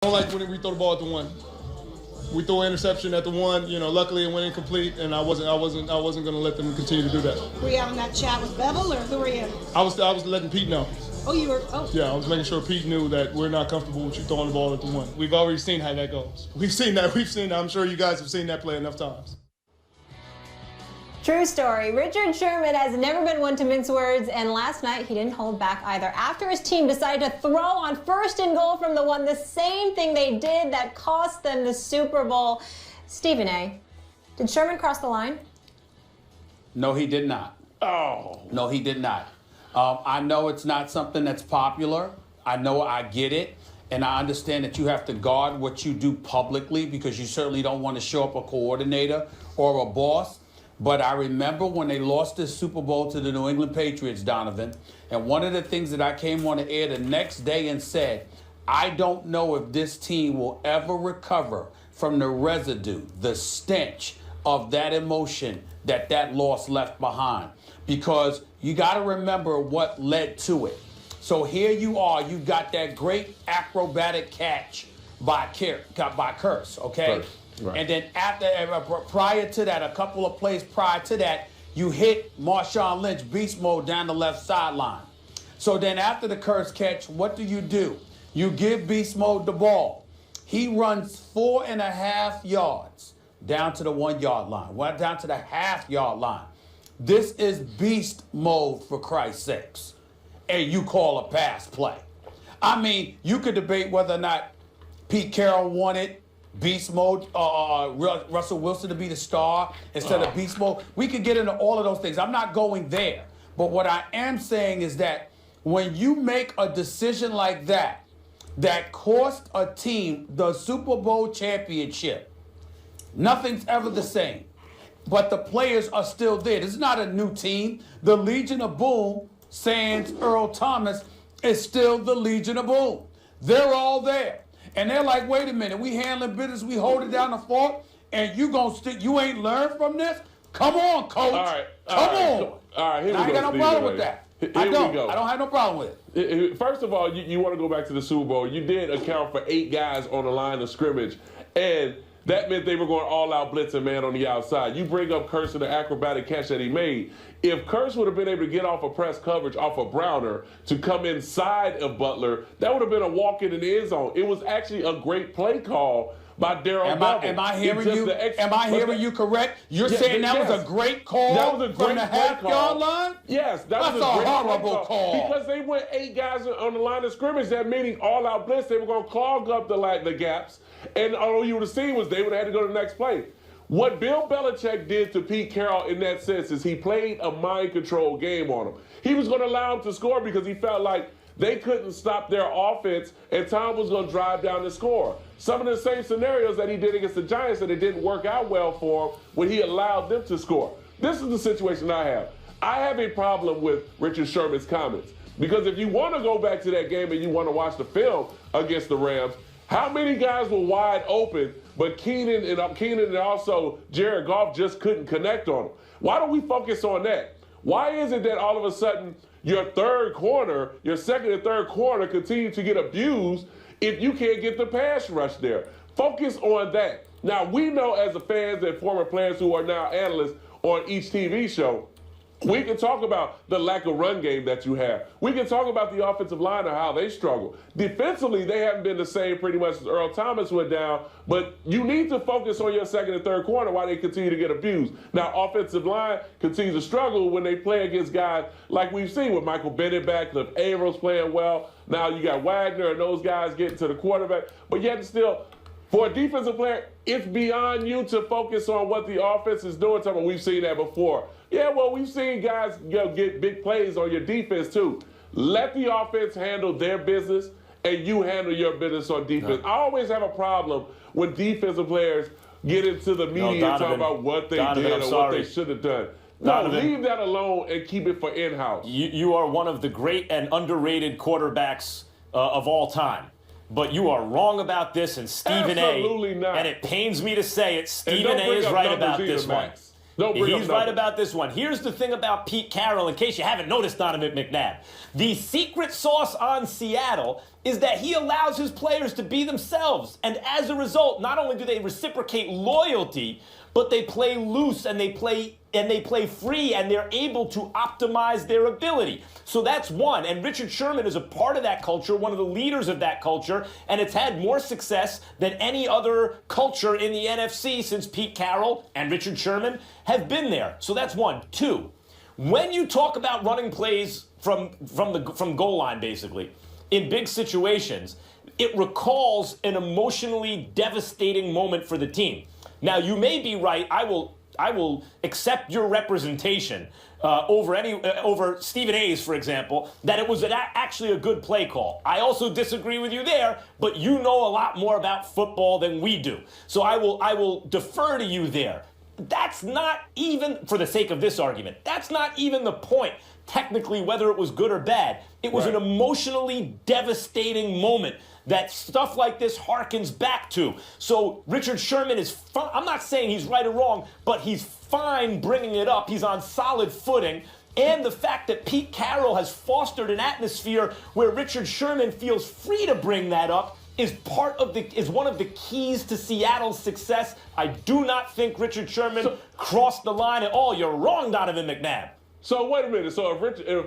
I don't like when we throw the ball at the one. We throw an interception at the one. Luckily it went incomplete, and I wasn't going to let them continue to do that. Were you having that chat with Bevel, or who were you? I was letting Pete know. Oh, you were. Oh. Yeah, I was making sure Pete knew that we're not comfortable with you throwing the ball at the one. We've already seen how that goes. We've seen that. I'm sure you guys have seen that play enough times. True story. Richard Sherman has never been one to mince words, and last night he didn't hold back either. After his team decided to throw on 1st and goal from the one, the same thing they did that cost them the Super Bowl. Stephen A., did Sherman cross the line? No, he did not. Oh. No, he did not. I know it's not something that's popular. I get it. And I understand that you have to guard what you do publicly because you certainly don't want to show up a coordinator or a boss. But I remember when they lost this Super Bowl to the New England Patriots, Donovan, and one of the things that I came on the air the next day and said, I don't know if this team will ever recover from the residue, the stench of that emotion that loss left behind. Because you got to remember what led to it. So here you are, you got that great acrobatic catch by Curse, okay? First. Right. And then prior to that, a couple of plays prior to that, you hit Marshawn Lynch beast mode down the left sideline. So then after the Curse catch, what do? You give beast mode the ball. He runs 4.5 yards down to the 1 yard line, down to the half-yard line. This is beast mode, for Christ's sakes. And you call a pass play. I mean, you could debate whether or not Pete Carroll wanted beast mode, Russell Wilson to be the star instead of beast mode. We could get into all of those things. I'm not going there. But what I am saying is that when you make a decision like that cost a team the Super Bowl championship, nothing's ever the same. But the players are still there. This is not a new team. The Legion of Boom, sans Earl Thomas, is still the Legion of Boom. They're all there. And they're like, wait a minute, we handling business, we holding down the fort, and you ain't learned from this? Come on, coach. All right. Come on. All right, here we go. I ain't got no problem with that. I don't have no problem with it. First of all, you want to go back to the Super Bowl. You did account for 8 guys on the line of scrimmage, and that meant they were going all-out blitz and man on the outside. You bring up Curse and the acrobatic catch that he made. If Curse would have been able to get off of press coverage off of Browner to come inside of Butler, that would have been a walk in the end zone. It was actually a great play call by Darryl Bevell. Am I hearing you correct? You're saying that was a great call that was a great from the half-yard line? Yes, that's a horrible call. Because they went 8 guys on the line of scrimmage, that meaning all-out blitz. They were going to clog up the gaps. And all you would have seen was they would have had to go to the next play. What Bill Belichick did to Pete Carroll in that sense is he played a mind control game on him. He was going to allow him to score because he felt like they couldn't stop their offense and Tom was going to drive down the score. Some of the same scenarios that he did against the Giants that it didn't work out well for him when he allowed them to score. This is the situation I have. I have a problem with Richard Sherman's comments because if you want to go back to that game and you want to watch the film against the Rams, how many guys were wide open, but Keenan and also Jared Goff just couldn't connect on them? Why don't we focus on that? Why is it that all of a sudden your second and third corner continue to get abused if you can't get the pass rush there? Focus on that. Now, we know as the fans and former players who are now analysts on each TV show, we can talk about the lack of run game that you have. We can talk about the offensive line and how they struggle. Defensively, they haven't been the same pretty much as Earl Thomas went down, but you need to focus on your second and third corner while they continue to get abused. Now, offensive line continues to struggle when they play against guys like we've seen with Michael Bennett back, Cliff Avrils playing well. Now you got Wagner and those guys getting to the quarterback, but yet still, for a defensive player, it's beyond you to focus on what the offense is doing. We've seen that before. Yeah, well, we've seen guys get big plays on your defense, too. Let the offense handle their business, and you handle your business on defense. No. I always have a problem when defensive players get into the media and talk about what they did or what they should have done. No, leave that alone and keep it for in-house. You are one of the great and underrated quarterbacks of all time. But you are wrong about this, and Stephen Absolutely not. And it pains me to say it, Stephen A is right about this one. He's right about this one. Here's the thing about Pete Carroll, in case you haven't noticed, Donovan McNabb. The secret sauce on Seattle is that he allows his players to be themselves. And as a result, not only do they reciprocate loyalty, but they play loose and they play free, and they're able to optimize their ability. So that's one. And Richard Sherman is a part of that culture, one of the leaders of that culture, and it's had more success than any other culture in the NFC since Pete Carroll and Richard Sherman have been there. So that's one. Two, when you talk about running plays from goal line, basically, in big situations, it recalls an emotionally devastating moment for the team. Now, you may be right. I will accept your representation over Stephen A's, for example, that it was actually a good play call. I also disagree with you there, but you know a lot more about football than we do. So I will defer to you there. That's not even, for the sake of this argument, that's not even the point, technically, whether it was good or bad. It was an emotionally devastating moment that stuff like this harkens back to. So Richard Sherman is fine. I'm not saying he's right or wrong, but he's fine bringing it up. He's on solid footing. And the fact that Pete Carroll has fostered an atmosphere where Richard Sherman feels free to bring that up is one of the keys to Seattle's success. I do not think Richard Sherman crossed the line at all. You're wrong, Donovan McNabb. So wait a minute. So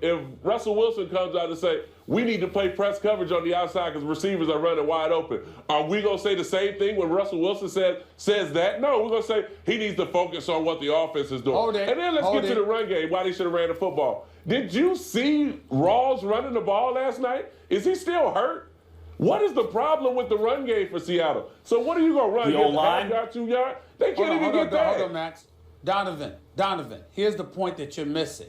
if Russell Wilson comes out and say, we need to play press coverage on the outside because receivers are running wide open, are we going to say the same thing when Russell Wilson says that? No, we're going to say he needs to focus on what the offense is doing. And then let's get to the run game, why they should have ran the football. Did you see Rawls running the ball last night? Is he still hurt? What is the problem with the run game for Seattle? So what are you going to run? The O-line? 2 yard? They can't even get that. Hold on, Max. Donovan, here's the point that you're missing.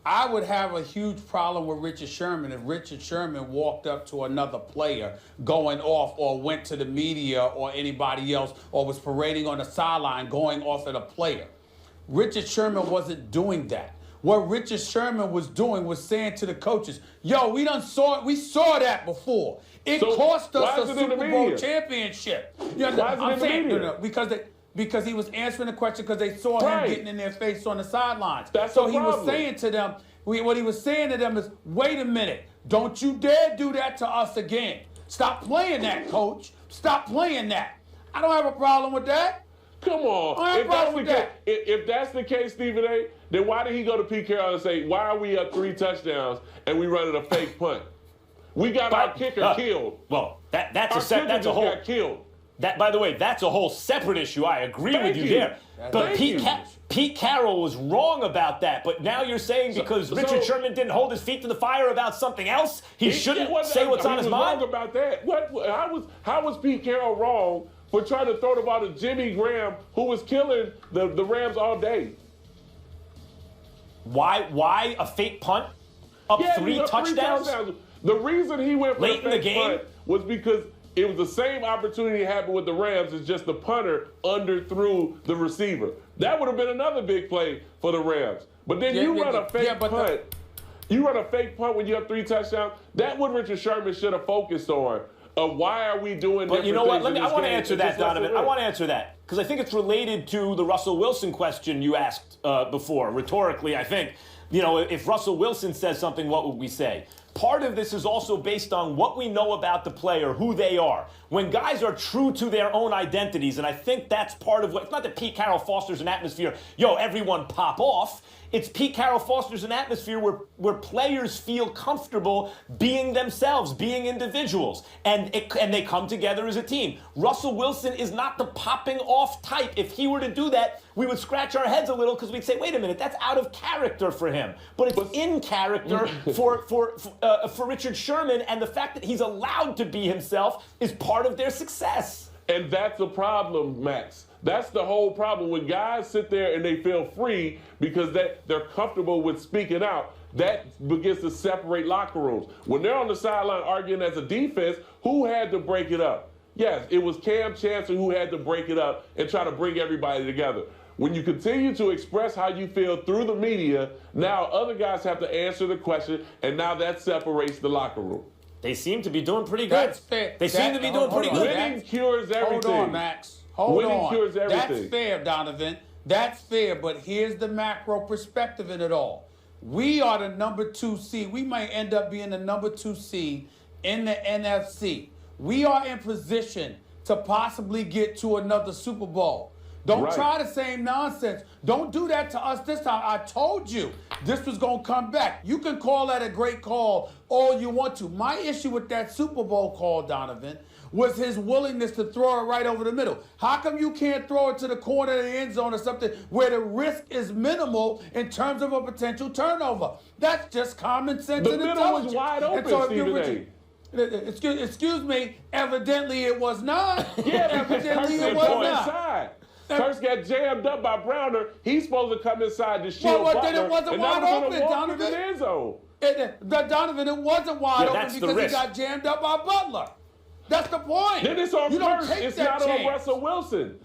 I would have a huge problem with Richard Sherman if Richard Sherman walked up to another player going off or went to the media or anybody else or was parading on the sideline going off at a player. Richard Sherman wasn't doing that. What Richard Sherman was doing was saying to the coaches, yo, we saw that before. It cost us a Super Bowl championship. You know, I'm saying, no, because he was answering the question because they saw him getting in their face on the sidelines. So he was saying to them, what he was saying to them is, wait a minute, don't you dare do that to us again. Stop playing that, coach. Stop playing that. I don't have a problem with that. Come on. If that's the case, Stephen A., then why did he go to Pete Carroll and say, why are we up 3 touchdowns and we running a fake punt? We got our kicker killed. Well, that's a whole got killed. That, by the way, that's a whole separate issue. I agree with you there. But Pete Carroll was wrong about that. But now you're saying because Richard Sherman didn't hold his feet to the fire about something else, he shouldn't say what's on his mind? He was wrong about that. How was Pete Carroll wrong for trying to throw the ball to Jimmy Graham, who was killing the Rams all day? Why a fake punt? Up 3 touchdowns? The reason he went for late in the game punt was because it was the same opportunity happened with the Rams. It's just the punter underthrew the receiver. That would have been another big play for the Rams. But then you run a fake punt. You run a fake punt when you have 3 touchdowns. That's what Richard Sherman should have focused on. Why are we doing But you know what? I want to answer that, Donovan. I want to answer that because I think it's related to the Russell Wilson question you asked before, rhetorically, I think. You know, if Russell Wilson says something, what would we say? Part of this is also based on what we know about the player, who they are. When guys are true to their own identities, and I think that's part of what, it's not that Pete Carroll fosters an atmosphere, everyone pop off. It's Pete Carroll fosters an atmosphere where players feel comfortable being themselves, being individuals, and they come together as a team. Russell Wilson is not the popping off type. If he were to do that, we would scratch our heads a little because we'd say, wait a minute, that's out of character for him. But it's in character for Richard Sherman, and the fact that he's allowed to be himself is part of their success. And that's a problem, Max. That's the whole problem. When guys sit there and they feel free because they're comfortable with speaking out, that begins to separate locker rooms. When they're on the sideline arguing as a defense, who had to break it up? Yes, it was Cam Chancellor who had to break it up and try to bring everybody together. When you continue to express how you feel through the media, now other guys have to answer the question, and now that separates the locker room. They seem to be doing pretty good. That's fair. They seem to be doing pretty good. Winning cures everything. Hold on, Max. Hold on. Cures everything. That's fair, Donovan. That's fair, but here's the macro perspective in it all. We are the number 2 seed. We might end up being the number 2 seed in the NFC. We are in position to possibly get to another Super Bowl. Don't try the same nonsense. Don't do that to us this time. I told you this was going to come back. You can call that a great call all you want to. My issue with that Super Bowl call, Donovan, was his willingness to throw it right over the middle. How come you can't throw it to the corner of the end zone or something where the risk is minimal in terms of a potential turnover? That's just common sense and intelligence. The middle was wide open, Stephen A. Excuse me, evidently it was not. Yeah, evidently it was not. Kurtz got jammed up by Browner. He's supposed to come inside the shield. Well, then it wasn't wide open, Donovan. Donovan, it wasn't wide open because he got jammed up by Butler. That's the point. Then it's on Kurtz. It's not on Russell Wilson.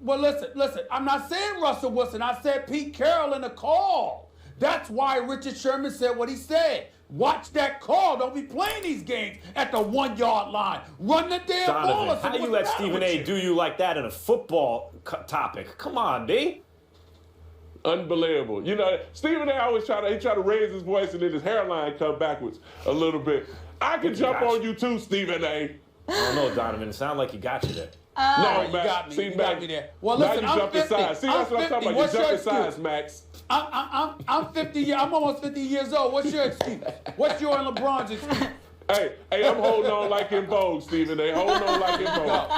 Well, listen. I'm not saying Russell Wilson. I said Pete Carroll in the call. That's why Richard Sherman said what he said. Watch that call. Don't be playing these games at the 1 yard line. Run the damn ball. How do you let Stephen A. do you like that in a football topic? Come on, B. Unbelievable. You know, Stephen A. always try to raise his voice and then his hairline come backwards a little bit. I can jump on you too, Stephen A. I don't know, Donovan. It sounded like he got you there. No, you got me. You got me there. Well, listen, now you jumped aside. See, that's what I'm talking about. You jumped aside, Max. I'm 50. I'm almost 50 years old. What's your excuse? What's your and LeBron's excuse? Hey, I'm holding on like in Vogue, Stephen A. Holding on like in Vogue.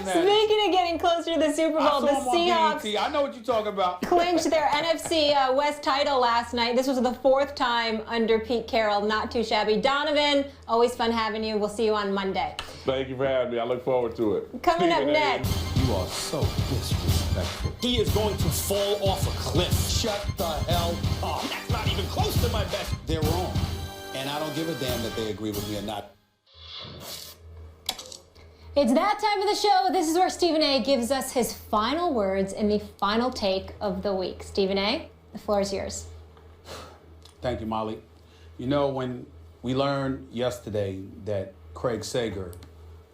Speaking of getting closer to the Super Bowl, the Seahawks I know what you're talking about. clinched their NFC West title last night. This was the fourth time under Pete Carroll. Not too shabby. Donovan, always fun having you. We'll see you on Monday. Thank you for having me. I look forward to it. Coming up next. You are so disrespectful. He is going to fall off a cliff. Shut the hell up. That's not even close to my best. They're wrong. And I don't give a damn that they agree with me or not. It's that time of the show. This is where Stephen A. gives us his final words and the final take of the week. Stephen A., the floor is yours. Thank you, Molly. You know, when we learned yesterday that Craig Sager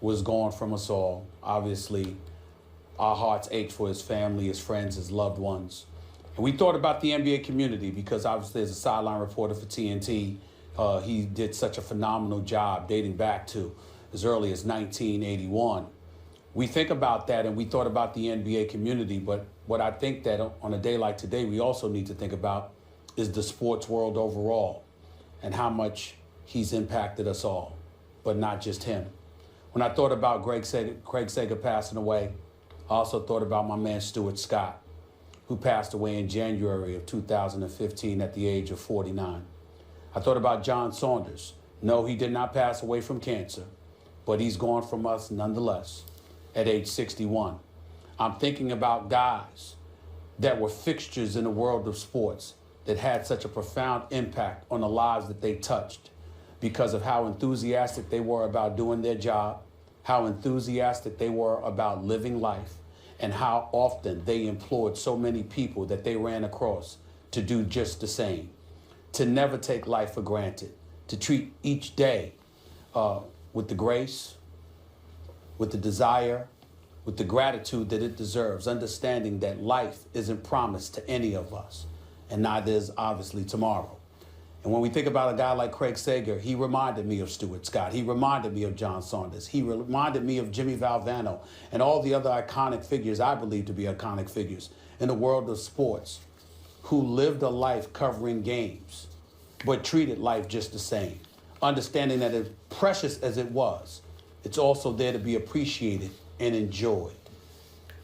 was gone from us all, obviously our hearts ached for his family, his friends, his loved ones. And we thought about the NBA community because obviously as a sideline reporter for TNT, he did such a phenomenal job dating back to as early as 1981. We think about that and we thought about the NBA community, but what I think that on a day like today, we also need to think about is the sports world overall and how much he's impacted us all, but not just him. When I thought about Craig Sager passing away, I also thought about my man Stuart Scott, who passed away in January of 2015 at the age of 49. I thought about John Saunders. No, he did not pass away from cancer, but he's gone from us nonetheless at age 61. I'm thinking about guys that were fixtures in the world of sports that had such a profound impact on the lives that they touched because of how enthusiastic they were about doing their job, how enthusiastic they were about living life, and how often they implored so many people that they ran across to do just the same, to never take life for granted, to treat each day with the grace, with the desire, with the gratitude that it deserves, understanding that life isn't promised to any of us, and neither is obviously tomorrow. And when we think about a guy like Craig Sager, he reminded me of Stuart Scott. He reminded me of John Saunders. He reminded me of Jimmy Valvano and all the other iconic figures I believe to be iconic figures in the world of sports who lived a life covering games, but treated life just the same, understanding that as precious as it was, it's also there to be appreciated and enjoyed.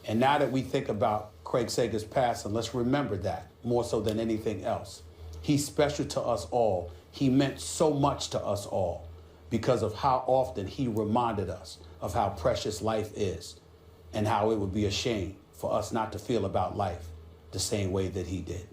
And now that we think about Craig Sager's passing, let's remember that more so than anything else. He's special to us all. He meant so much to us all because of how often he reminded us of how precious life is and how it would be a shame for us not to feel about life the same way that he did.